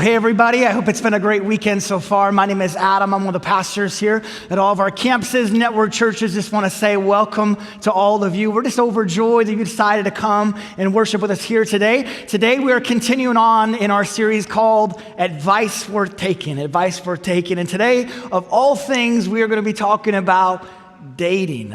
Hey everybody, I hope it's been a great weekend so far. My name is Adam. I'm one of the pastors here at all of our campuses, network churches. Just want to say welcome to all of you. We're just overjoyed that you decided to come and worship with us here today. Today we are continuing on in our series called Advice Worth Taking. Advice Worth Taking. And today, of all things, we are going to be talking about dating.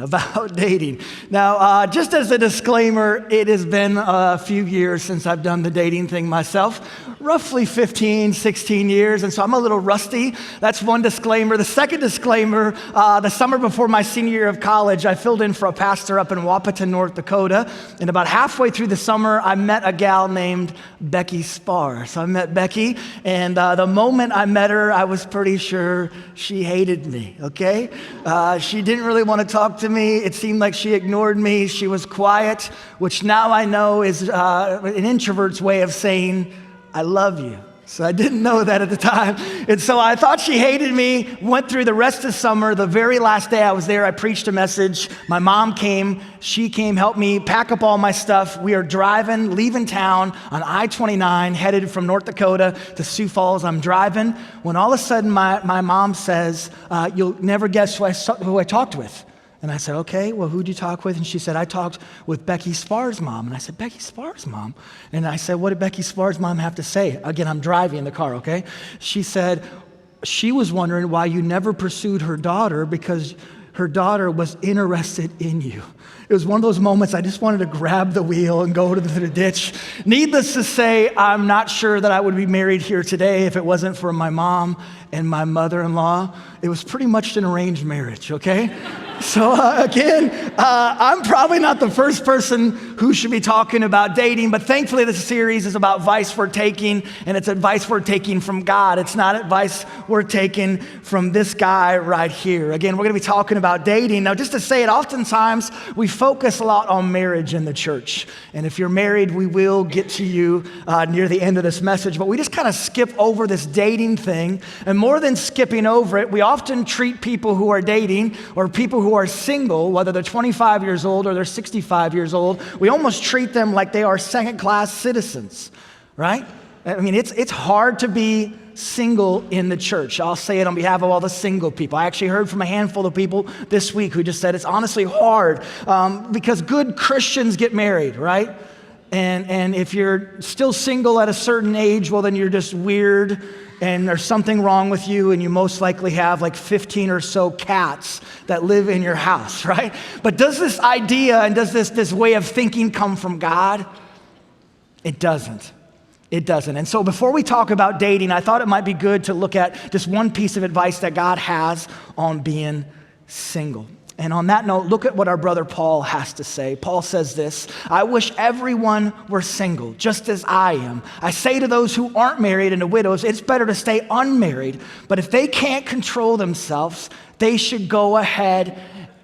Now, just as a disclaimer, it has been a few years since I've done the dating thing myself, roughly 15, 16 years, and so I'm a little rusty. That's one disclaimer. The second disclaimer, the summer before my senior year of college, I filled in for a pastor up in Wahpeton, North Dakota, and about halfway through the summer, I met a gal named Becky Spar. So I met Becky, and the moment I met her, I was pretty sure she hated me, okay? She didn't really want to talk to me. It seemed like she ignored me. She was quiet, which now I know is an introvert's way of saying, I love you. So I didn't know that at the time. And so I thought she hated me, went through the rest of summer. The very last day I was there, I preached a message. My mom came, she came, helped me pack up all my stuff. We are driving, leaving town on I-29, headed from North Dakota to Sioux Falls. I'm driving when all of a sudden my mom says, you'll never guess who I talked with. And I said, okay, well, who'd you talk with? And she said, I talked with Becky Spar's mom. And I said, Becky Spar's mom? And I said, what did Becky Spar's mom have to say? Again, I'm driving in the car, okay? She said, she was wondering why you never pursued her daughter because her daughter was interested in you. It was one of those moments I just wanted to grab the wheel and go to the ditch. Needless to say, I'm not sure that I would be married here today if it wasn't for my mom and my mother-in-law. It was pretty much an arranged marriage, okay? So again, I'm probably not the first person who should be talking about dating, but thankfully this series is about advice we're taking, and it's advice we're taking from God. It's not advice we're taking from this guy right here. Again, we're going to be talking about dating. Now, just to say it, oftentimes we focus a lot on marriage in the church, and if you're married, we will get to you near the end of this message, but we just kind of skip over this dating thing, and more than skipping over it, we often treat people who are dating or people who are single, whether they're 25 years old or they're 65 years old, we almost treat them like they are second-class citizens, right? I mean, it's hard to be single in the church. I'll say it on behalf of all the single people. I actually heard from a handful of people this week who just said it's honestly hard because good Christians get married, right? And if you're still single at a certain age, well, then you're just weird and there's something wrong with you, and you most likely have like 15 or so cats that live in your house, right? But does this idea and does this way of thinking come from God? It doesn't. It doesn't. And so before we talk about dating, I thought it might be good to look at just one piece of advice that God has on being single. And on that note, look at what our brother Paul has to say. Paul says this, I wish everyone were single, just as I am. I say to those who aren't married and to widows, it's better to stay unmarried. But if they can't control themselves, they should go ahead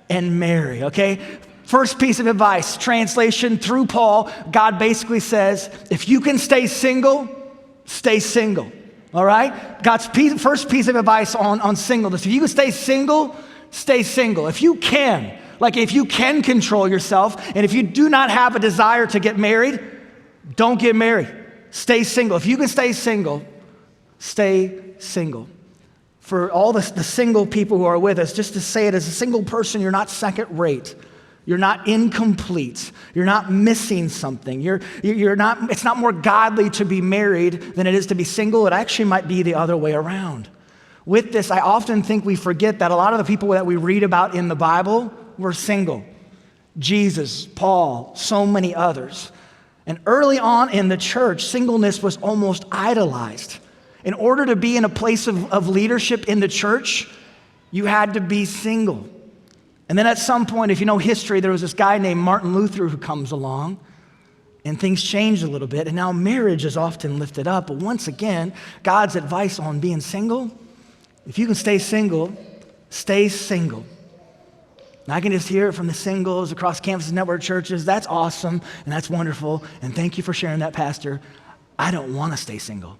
and marry, okay? First piece of advice, translation through Paul, God basically says, if you can stay single, all right? God's first piece of advice on singleness. If you can stay single, stay single. If you can control yourself, and if you do not have a desire to get married, don't get married. Stay single. If you can stay single, stay single. For all the single people who are with us, just to say it, as a single person, you're not second rate. You're not incomplete. You're not missing something. You're not. It's not more godly to be married than it is to be single. It actually might be the other way around. With this, I often think we forget that a lot of the people that we read about in the Bible were single. Jesus, Paul, so many others. And early on in the church, singleness was almost idolized. In order to be in a place of leadership in the church, you had to be single. And then at some point, if you know history, there was this guy named Martin Luther who comes along, and things changed a little bit, and now marriage is often lifted up. But once again, God's advice on being single, if you can stay single, stay single. And I can just hear it from the singles across campuses, network churches. That's awesome, and that's wonderful, and thank you for sharing that, Pastor. I don't want to stay single.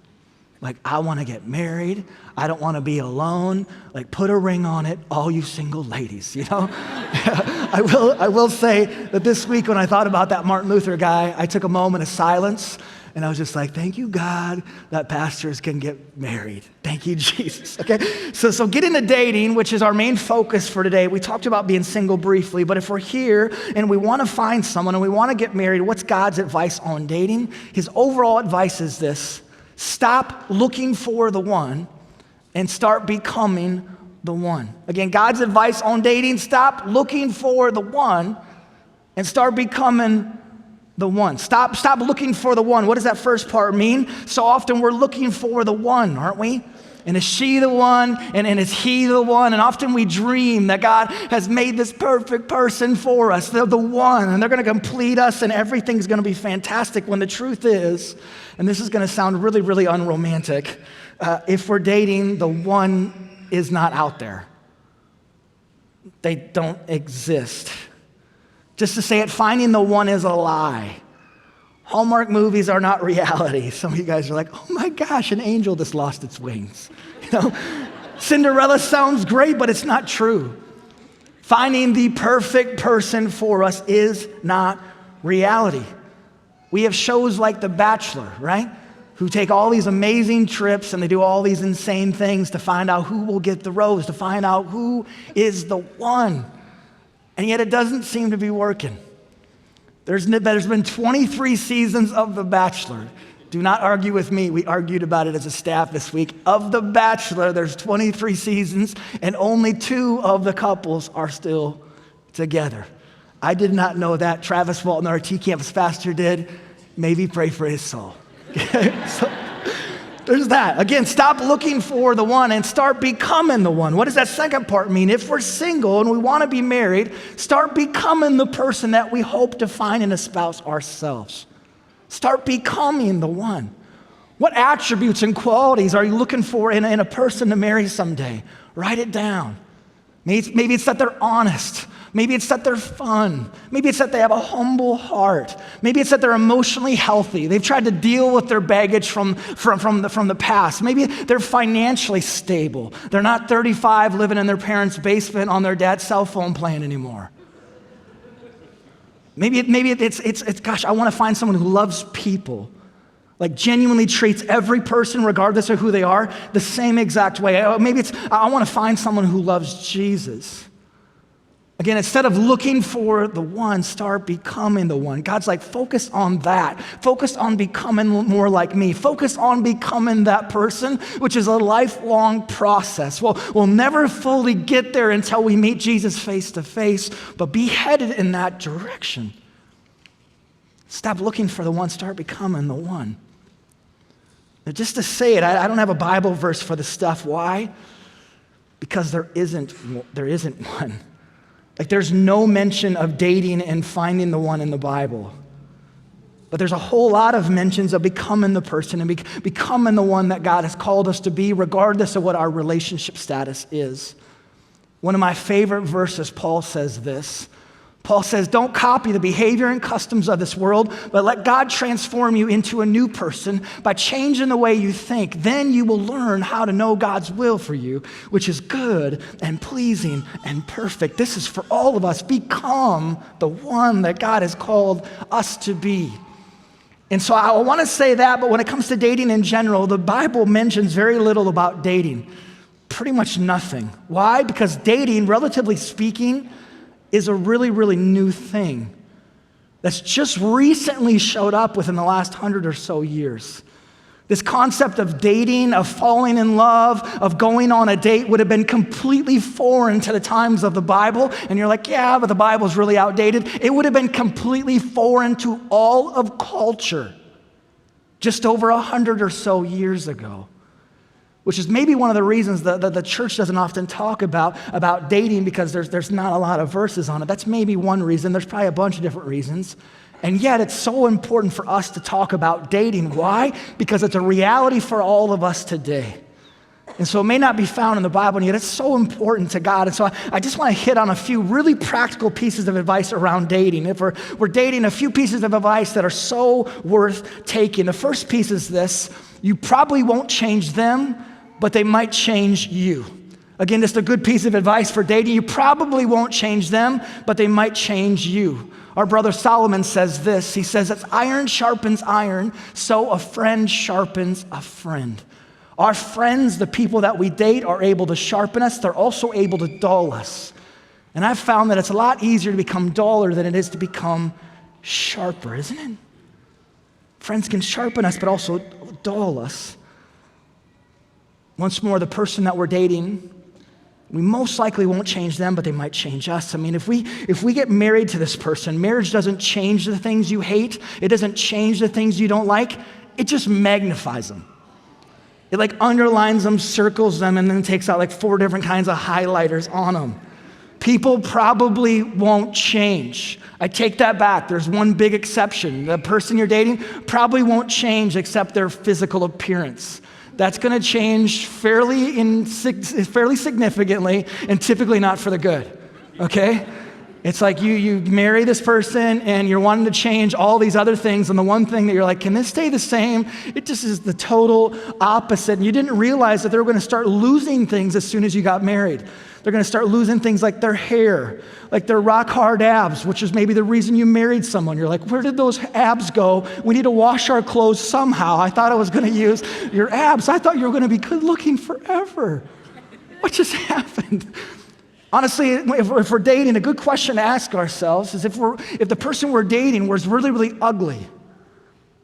Like, I want to get married. I don't want to be alone. Like, put a ring on it, all you single ladies, you know? I will say that this week when I thought about that Martin Luther guy, I took a moment of silence And I was just like, thank you, God, that pastors can get married. Thank you, Jesus. Okay, so get into dating, which is our main focus for today. We talked about being single briefly, but if we're here and we want to find someone and we want to get married, what's God's advice on dating? His overall advice is this: stop looking for the one and start becoming the one. Again, God's advice on dating: stop looking for the one and start becoming the one. Stop looking for the one. What does that first part mean? So often we're looking for the one, aren't we? And is she the one? And is he the one? And often we dream that God has made this perfect person for us. They're the one, and they're going to complete us, and everything's going to be fantastic, when the truth is, and this is going to sound really, really unromantic, if we're dating, the one is not out there. They don't exist. Just to say it, finding the one is a lie. Hallmark movies are not reality. Some of you guys are like, oh my gosh, an angel just lost its wings. Cinderella sounds great, but it's not true. Finding the perfect person for us is not reality. We have shows like The Bachelor, right? Who take all these amazing trips and they do all these insane things to find out who will get the rose, to find out who is the one. And yet it doesn't seem to be working. There's been 23 seasons of The Bachelor. Do not argue with me. We argued about it as a staff this week. Of The Bachelor, there's 23 seasons, and only 2 of the couples are still together. I did not know that. Travis Walton, our T Campus pastor, did. Maybe pray for his soul. So, there's that. Again, stop looking for the one and start becoming the one. What does that second part mean? If we're single and we want to be married, start becoming the person that we hope to find in a spouse ourselves. Start becoming the one. What attributes and qualities are you looking for in a person to marry someday? Write it down. Maybe it's that they're honest. Maybe it's that they're fun. Maybe it's that they have a humble heart. Maybe it's that they're emotionally healthy. They've tried to deal with their baggage from the past. Maybe they're financially stable. They're not 35 living in their parents' basement on their dad's cell phone plan anymore. Maybe it's gosh, I want to find someone who loves people, like genuinely treats every person, regardless of who they are, the same exact way. Maybe I want to find someone who loves Jesus. Again, instead of looking for the one, start becoming the one. God's like, focus on that. Focus on becoming more like me. Focus on becoming that person, which is a lifelong process. We'll never fully get there until we meet Jesus face to face, but be headed in that direction. Stop looking for the one, start becoming the one. Now, just to say it, I don't have a Bible verse for this stuff. Why? Because there isn't one. Like, there's no mention of dating and finding the one in the Bible. But there's a whole lot of mentions of becoming the person and becoming the one that God has called us to be, regardless of what our relationship status is. One of my favorite verses, Paul says this. Paul says, don't copy the behavior and customs of this world, but let God transform you into a new person by changing the way you think. Then you will learn how to know God's will for you, which is good and pleasing and perfect. This is for all of us. Become the one that God has called us to be. And so I want to say that, but when it comes to dating in general, the Bible mentions very little about dating. Pretty much nothing. Why? Because dating, relatively speaking, is a really, really new thing that's just recently showed up within the last 100 or so years. This concept of dating, of falling in love, of going on a date would have been completely foreign to the times of the Bible. And you're like, yeah, but the Bible's really outdated. It would have been completely foreign to all of culture just over 100 or so years ago. Which is maybe one of the reasons that the church doesn't often talk about dating, because there's not a lot of verses on it. That's maybe one reason. There's probably a bunch of different reasons. And yet it's so important for us to talk about dating. Why? Because it's a reality for all of us today. And so it may not be found in the Bible, and yet it's so important to God. And so I just want to hit on a few really practical pieces of advice around dating. If we're dating, a few pieces of advice that are so worth taking. The first piece is this: you probably won't change them, but they might change you. Again, just a good piece of advice for dating. You probably won't change them, but they might change you. Our brother Solomon says this. He says, as iron sharpens iron, so a friend sharpens a friend. Our friends, the people that we date, are able to sharpen us. They're also able to dull us. And I've found that it's a lot easier to become duller than it is to become sharper, isn't it? Friends can sharpen us, but also dull us. Once more, the person that we're dating, we most likely won't change them, but they might change us. I mean, if we get married to this person, marriage doesn't change the things you hate. It doesn't change the things you don't like. It just magnifies them. It like underlines them, circles them, and then takes out like 4 different kinds of highlighters on them. People probably won't change. I take that back. There's one big exception. The person you're dating probably won't change except their physical appearance. That's going to change fairly significantly and typically not for the good, okay? It's like you marry this person and you're wanting to change all these other things, and the one thing that you're like, can this stay the same? It just is the total opposite. And you didn't realize that they were going to start losing things as soon as you got married. They're going to start losing things like their hair, like their rock hard abs, which is maybe the reason you married someone. You're like, where did those abs go? We need to wash our clothes somehow. I thought I was going to use your abs. I thought you were going to be good looking forever. What just happened? Honestly, if we're dating, a good question to ask ourselves is if the person we're dating was really, really ugly,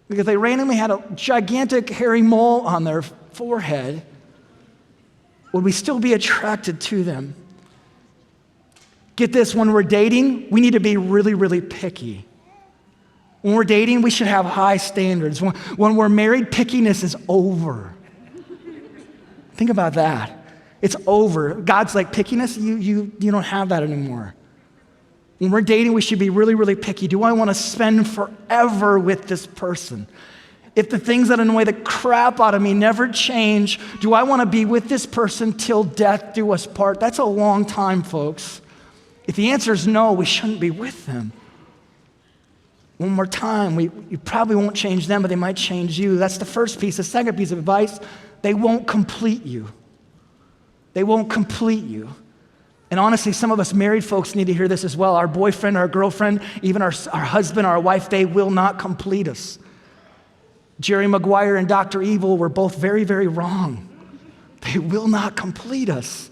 because they randomly had a gigantic hairy mole on their forehead, would we still be attracted to them? Get this, when we're dating, we need to be really, really picky. When we're dating, we should have high standards. When we're married, pickiness is over. Think about that. It's over. God's like, pickiness, you don't have that anymore. When we're dating, we should be really, really picky. Do I want to spend forever with this person? If the things that annoy the crap out of me never change, do I want to be with this person till death do us part? That's a long time, folks. If the answer is no, we shouldn't be with them. One more time, you probably won't change them, but they might change you. That's the first piece. The second piece of advice, they won't complete you. They won't complete you. And honestly, some of us married folks need to hear this as well. Our boyfriend, our girlfriend, even our husband, our wife, they will not complete us. Jerry Maguire and Dr. Evil were both very, very wrong. They will not complete us.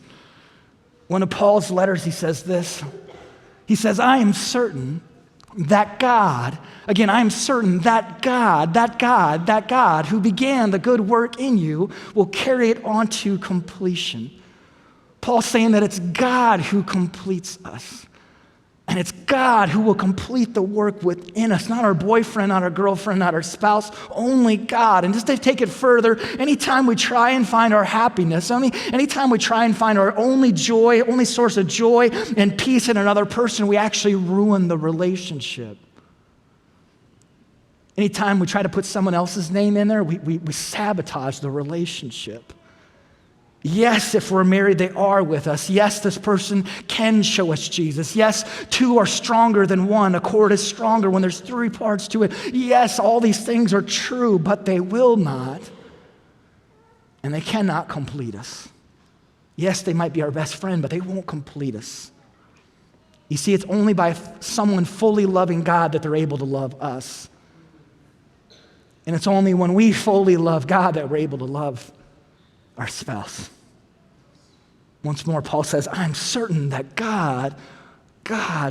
One of Paul's letters, he says this. He says, I am certain that God, again, I am certain that God who began the good work in you will carry it on to completion. Paul's saying that it's God who completes us. And it's God who will complete the work within us, not our boyfriend, not our girlfriend, not our spouse, only God. And just to take it further, anytime we try and find our happiness, anytime we try and find our only joy, only source of joy and peace in another person, we actually ruin the relationship. Anytime we try to put someone else's name in there, we sabotage the relationship. Yes, if we're married, they are with us. Yes, this person can show us Jesus. Yes, 2 are stronger than 1. A cord is stronger when there's 3 parts to it. Yes, all these things are true, but they will not, and they cannot complete us. Yes, they might be our best friend, but they won't complete us. You see, it's only by someone fully loving God that they're able to love us. And it's only when we fully love God that we're able to love our spouse. Once more, Paul says, I'm certain that God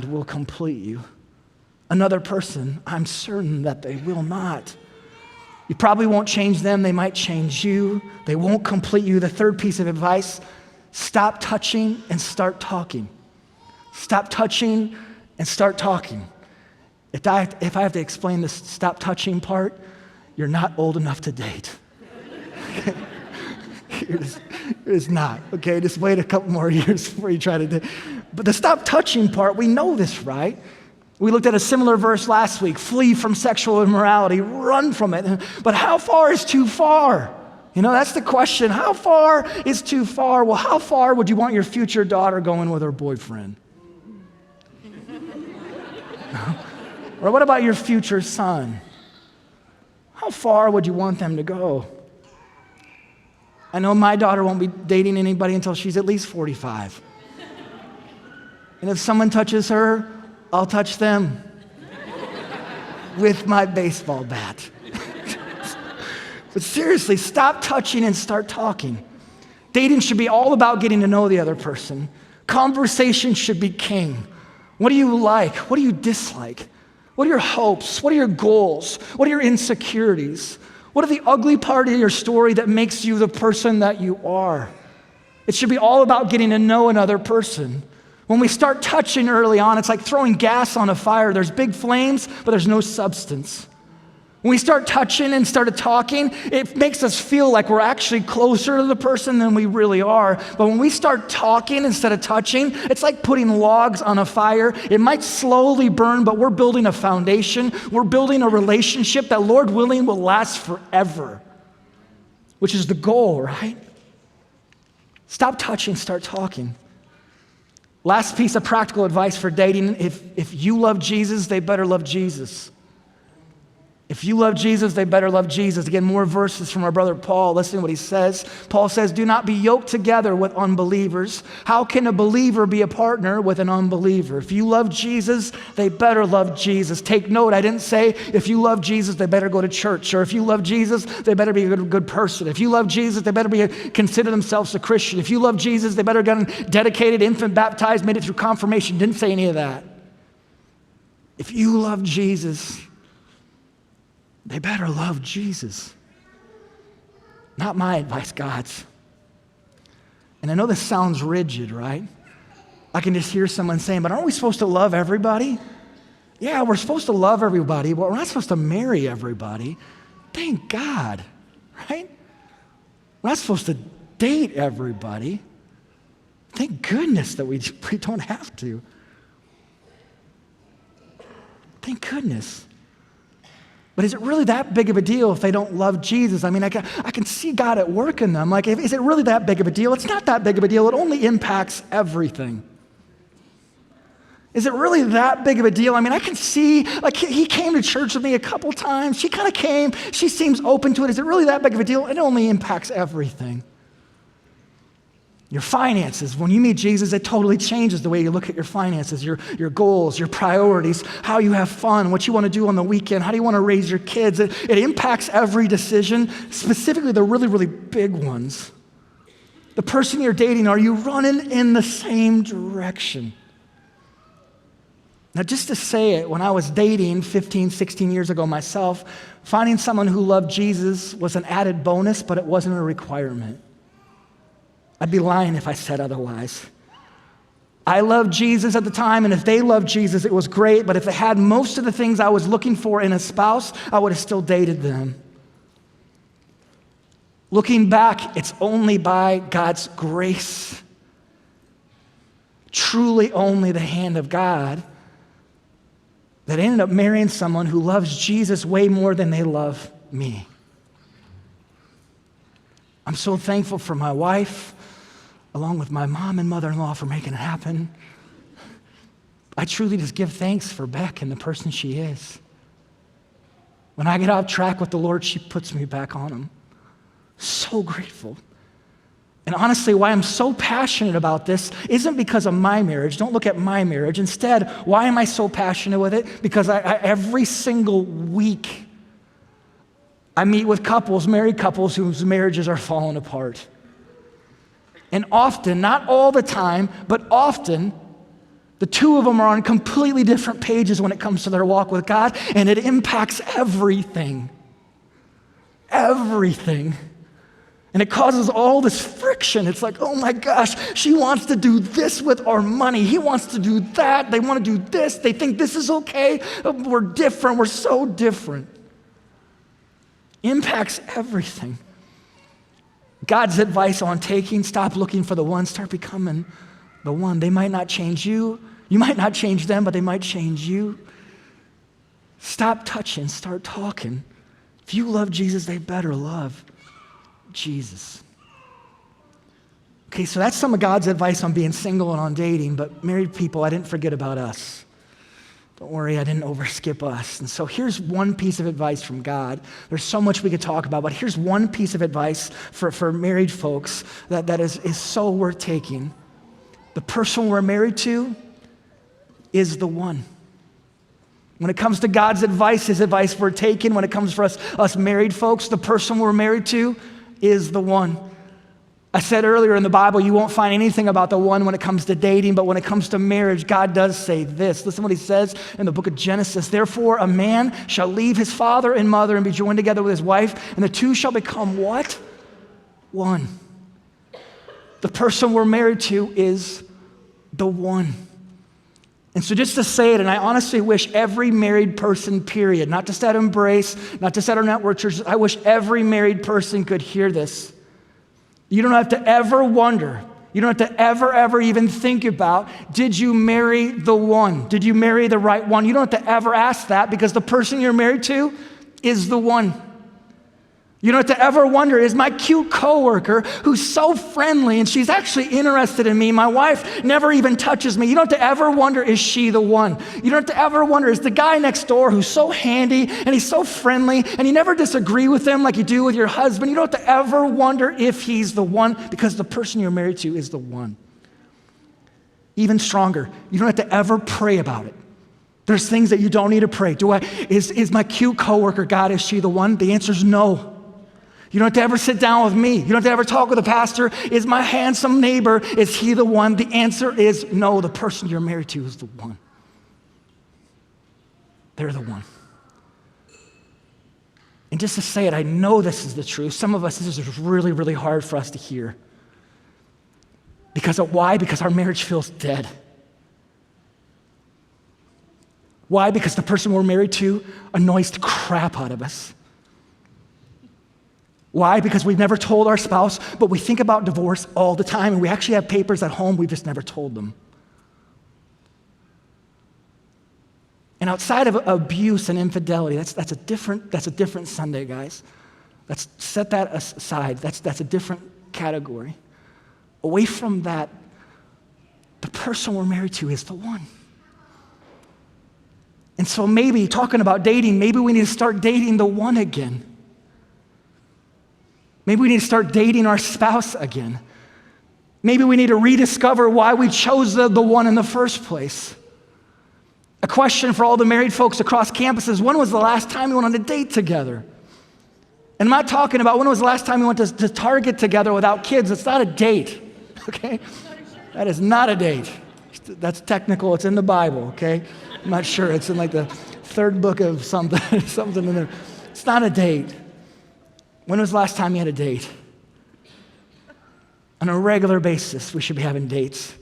will complete you. Another person, I'm certain that they will not. You probably won't change them. They might change you. They won't complete you. The third piece of advice, stop touching and start talking. Stop touching and start talking. If I have to explain this stop touching part, you're not old enough to date. It's not, okay? Just wait a couple more years before you try to do it. But the stop touching part, we know this, right? We looked at a similar verse last week. Flee from sexual immorality, run from it. But how far is too far? That's the question. How far is too far? Well, how far would you want your future daughter going with her boyfriend? Or what about your future son? How far would you want them to go? I know my daughter won't be dating anybody until she's at least 45. And if someone touches her, I'll touch them with my baseball bat. But seriously, stop touching and start talking. Dating should be all about getting to know the other person. Conversation should be king. What do you like? What do you dislike? What are your hopes? What are your goals? What are your insecurities? What are the ugly part of your story that makes you the person that you are? It should be all about getting to know another person. When we start touching early on, it's like throwing gas on a fire. There's big flames, but there's no substance. When we start touching and started talking, it makes us feel like we're actually closer to the person than we really are. But when we start talking instead of touching, it's like putting logs on a fire. It might slowly burn, but we're building a foundation. We're building a relationship that, Lord willing, will last forever, which is the goal, right? Stop touching, start talking. Last piece of practical advice for dating: if you love Jesus, they better love Jesus. If you love Jesus, they better love Jesus. Again, more verses from our brother Paul. Listen to what he says. Paul says, do not be yoked together with unbelievers. How can a believer be a partner with an unbeliever? If you love Jesus, they better love Jesus. Take note, I didn't say if you love Jesus, they better go to church. Or if you love Jesus, they better be a good person. If you love Jesus, they better consider themselves a Christian. If you love Jesus, they better get dedicated, infant baptized, made it through confirmation. Didn't say any of that. If you love Jesus, they better love Jesus. Not my advice, God's. And I know this sounds rigid, right? I can just hear someone saying, but aren't we supposed to love everybody? Yeah, we're supposed to love everybody, but we're not supposed to marry everybody. Thank God, right? We're not supposed to date everybody. Thank goodness that we don't have to. Thank goodness. But is it really that big of a deal if they don't love Jesus? I mean, I can see God at work in them. Like, is it really that big of a deal? It's not that big of a deal. It only impacts everything. Is it really that big of a deal? I mean, I can see, like, he came to church with me a couple times. She kind of came. She seems open to it. Is it really that big of a deal? It only impacts everything. Your finances, when you meet Jesus, it totally changes the way you look at your finances, your goals, your priorities, how you have fun, what you want to do on the weekend, how do you want to raise your kids. It impacts every decision, specifically the really, really big ones. The person you're dating, are you running in the same direction? Now, just to say it, when I was dating 15, 16 years ago myself, finding someone who loved Jesus was an added bonus, but it wasn't a requirement. I'd be lying if I said otherwise. I loved Jesus at the time, and if they loved Jesus, it was great, but if they had most of the things I was looking for in a spouse, I would have still dated them. Looking back, it's only by God's grace, truly only the hand of God, that I ended up marrying someone who loves Jesus way more than they love me. I'm so thankful for my wife, along with my mom and mother-in-law, for making it happen. I truly just give thanks for Beck and the person she is. When I get off track with the Lord, she puts me back on him. So grateful. And honestly, why I'm so passionate about this isn't because of my marriage. Don't look at my marriage. Instead, why am I so passionate with it? Because every single week, I meet with couples, married couples, whose marriages are falling apart. And often, not all the time, but often, the two of them are on completely different pages when it comes to their walk with God, and it impacts everything. Everything. And it causes all this friction. It's like, oh my gosh, she wants to do this with our money. He wants to do that. They want to do this. They think this is okay. We're different. We're so different. Impacts everything. God's advice on taking: stop looking for the one, start becoming the one. They might not change you. You might not change them, but they might change you. Stop touching, start talking. If you love Jesus, they better love Jesus. Okay, so that's some of God's advice on being single and on dating, but married people, I didn't forget about us. don't worry, I didn't overskip us. And so here's one piece of advice from God. There's so much we could talk about, but here's one piece of advice for married folks that is so worth taking. The person we're married to is the one. When it comes to God's advice, his advice we're taking, when it comes for us married folks, the person we're married to is the one. I said earlier in the Bible, you won't find anything about the one when it comes to dating, but when it comes to marriage, God does say this. Listen to what he says in the book of Genesis. Therefore, a man shall leave his father and mother and be joined together with his wife, and the two shall become what? One. The person we're married to is the one. And so just to say it, and I honestly wish every married person, period, not just at Embrace, not just at our network church, I wish every married person could hear this. You don't have to ever wonder, you don't have to ever even think about, did you marry the one? Did you marry the right one? You don't have to ever ask that because the person you're married to is the one. You don't have to ever wonder, is my cute coworker who's so friendly and she's actually interested in me, my wife never even touches me. You don't have to ever wonder, is she the one? You don't have to ever wonder, is the guy next door who's so handy and he's so friendly and you never disagree with him like you do with your husband, you don't have to ever wonder if he's the one because the person you're married to is the one. Even stronger, you don't have to ever pray about it. There's things that you don't need to pray. Is my cute coworker, God, is she the one? The answer is no. You don't have to ever sit down with me. You don't have to ever talk with a pastor. Is my handsome neighbor, is he the one? The answer is no. The person you're married to is the one. They're the one. And just to say it, I know this is the truth. Some of us, this is really, really hard for us to hear. Because of why? Because our marriage feels dead. Why? Because the person we're married to annoys the crap out of us. Why? Because we've never told our spouse, but we think about divorce all the time, and we actually have papers at home, we've just never told them. And outside of abuse and infidelity, that's a different Sunday, guys. Let's set that aside. That's a different category. Away from that, the person we're married to is the one. And so maybe, talking about dating, maybe we need to start dating the one again. Maybe we need to start dating our spouse again. Maybe we need to rediscover why we chose the one in the first place. A question for all the married folks across campuses: when was the last time you went on a date together? And I'm not talking about when was the last time you went to Target together without kids. It's not a date, okay? That is not a date. That's technical. It's in the Bible, okay? I'm not sure. It's in like the third book of something, something in there. It's not a date. When was the last time you had a date? On a regular basis, we should be having dates.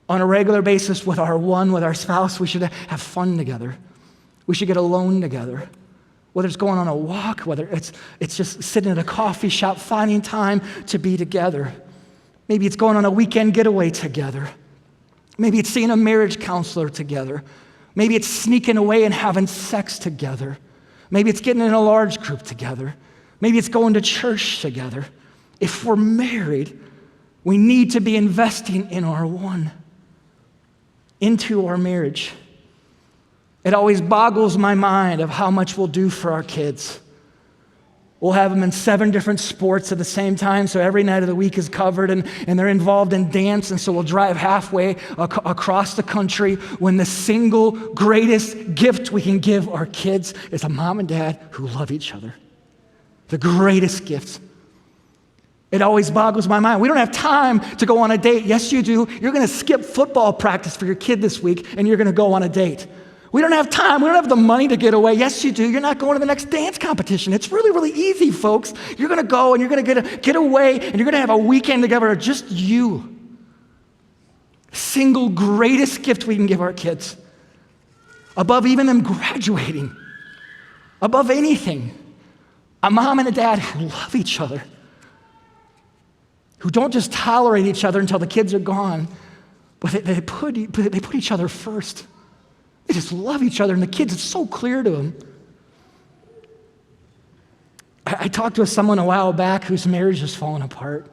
On a regular basis with our spouse, we should have fun together. We should get alone together. Whether it's going on a walk, whether it's just sitting at a coffee shop, finding time to be together. Maybe it's going on a weekend getaway together. Maybe it's seeing a marriage counselor together. Maybe it's sneaking away and having sex together. Maybe it's getting in a large group together. Maybe it's going to church together. If we're married, we need to be investing in our one, into our marriage. It always boggles my mind of how much we'll do for our kids. We'll have them in 7 different sports at the same time, so every night of the week is covered, and they're involved in dance, and so we'll drive halfway across the country when the single greatest gift we can give our kids is a mom and dad who love each other. The greatest gift. It always boggles my mind. We don't have time to go on a date. Yes, you do. You're going to skip football practice for your kid this week, and you're going to go on a date. We don't have time. We don't have the money to get away. Yes, you do. You're not going to the next dance competition. It's really, really easy, folks. You're going to go, and you're going to get away, and you're going to have a weekend together, just you. Single greatest gift we can give our kids, above even them graduating, above anything. A mom and a dad who love each other, who don't just tolerate each other until the kids are gone, but they put each other first. They just love each other, and the kids, it's so clear to them. I talked with someone a while back whose marriage is falling apart.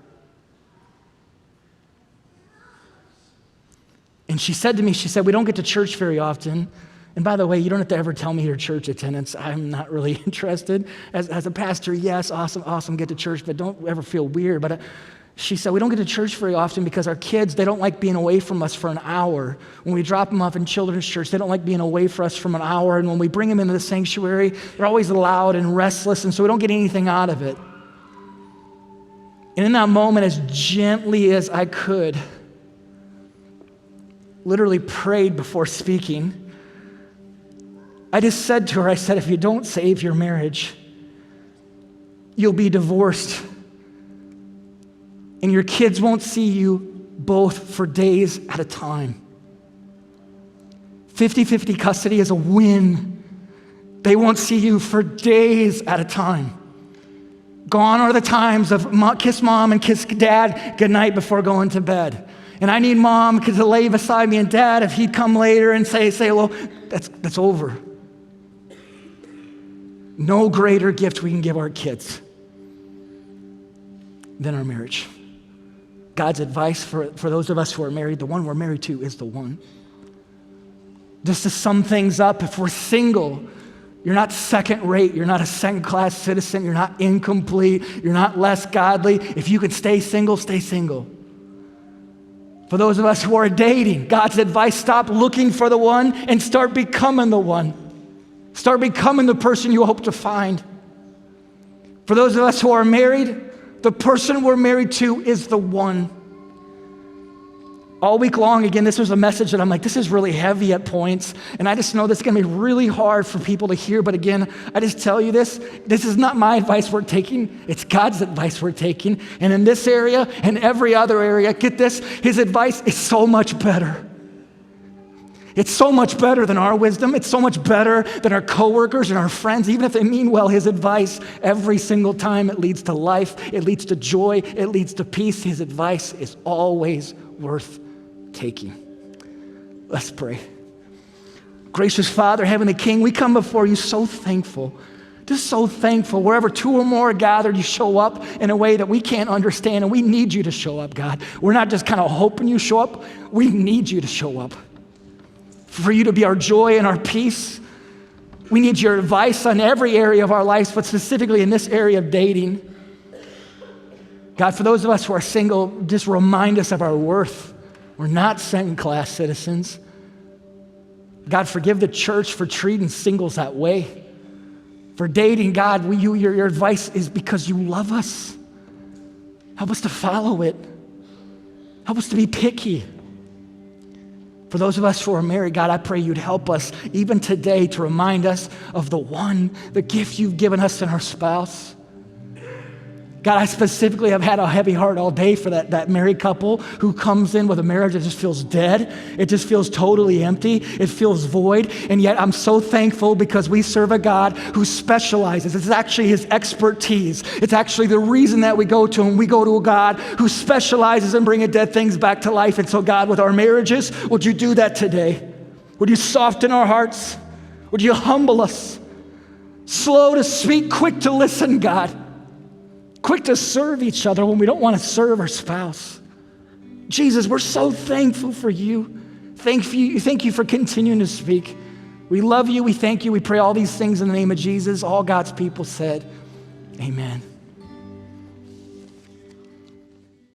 And she said to me, we don't get to church very often, And by the way, you don't have to ever tell me your church attendance. I'm not really interested. As a pastor, yes, awesome, get to church, but don't ever feel weird. But she said, we don't get to church very often because our kids, they don't like being away from us for an hour. When we drop them off in children's church, they don't like being away from us for an hour. And when we bring them into the sanctuary, they're always loud and restless, and so we don't get anything out of it. And in that moment, as gently as I could, literally prayed before speaking, I just said to her, I said, if you don't save your marriage, you'll be divorced. And your kids won't see you both for days at a time. 50-50 custody is a win. They won't see you for days at a time. Gone are the times of kiss mom and kiss dad goodnight before going to bed. And I need mom to lay beside me, and dad, if he'd come later and say hello, that's over. No greater gift we can give our kids than our marriage. God's advice for those of us who are married, the one we're married to is the one. Just to sum things up, if we're single, you're not second rate, you're not a second class citizen, you're not incomplete, you're not less godly. If you can stay single, stay single. For those of us who are dating, God's advice, stop looking for the one and start becoming the one. Start becoming the person you hope to find. For those of us who are married, the person we're married to is the one. All week long, again, this was a message that I'm like, this is really heavy at points, and I just know this is gonna be really hard for people to hear, but again, I just tell you this is not my advice we're taking, it's God's advice we're taking, and in this area and every other area, get this, his advice is so much better. It's so much better than our wisdom. It's so much better than our coworkers and our friends. Even if they mean well, his advice, every single time, it leads to life, it leads to joy, it leads to peace. His advice is always worth taking. Let's pray. Gracious Father, Heavenly King, we come before you so thankful, just so thankful. Wherever two or more are gathered, you show up in a way that we can't understand, and we need you to show up, God. We're not just kind of hoping you show up. We need you to show up. For you to be our joy and our peace. We need your advice on every area of our lives, but specifically in this area of dating. God, for those of us who are single, just remind us of our worth. We're not second-class citizens. God, forgive the church for treating singles that way. For dating, God, your advice is because you love us. Help us to follow it. Help us to be picky. For those of us who are married, God, I pray you'd help us even today to remind us of the one, the gift you've given us in our spouse. God, I specifically have had a heavy heart all day for that married couple who comes in with a marriage that just feels dead. It just feels totally empty. It feels void. And yet I'm so thankful because we serve a God who specializes. It's actually his expertise. It's actually the reason that we go to him. We go to a God who specializes in bringing dead things back to life. And so God, with our marriages, would you do that today? Would you soften our hearts? Would you humble us? Slow to speak, quick to listen, God. Quick to serve each other when we don't want to serve our spouse. Jesus, we're so thankful for you. Thank you for continuing to speak. We love you. We thank you. We pray all these things in the name of Jesus. All God's people said, amen.